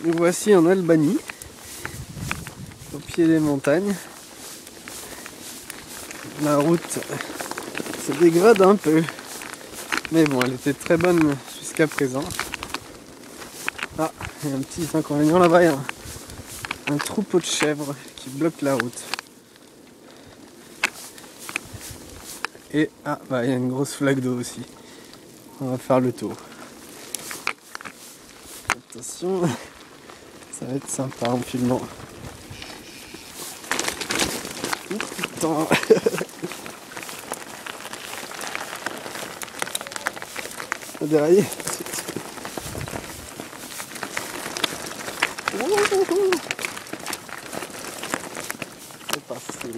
Nous voici en Albanie, au pied des montagnes. La route se dégrade un peu, mais bon, elle était très bonne jusqu'à présent. Ah, il y a un petit inconvénient là-bas, il y a un troupeau de chèvres qui bloque la route. Et ah, bah il y a une grosse flaque d'eau aussi. On va faire le tour. Attention, ça va être sympa en filmant. Oh, putain. On va dérailler. C'est parti.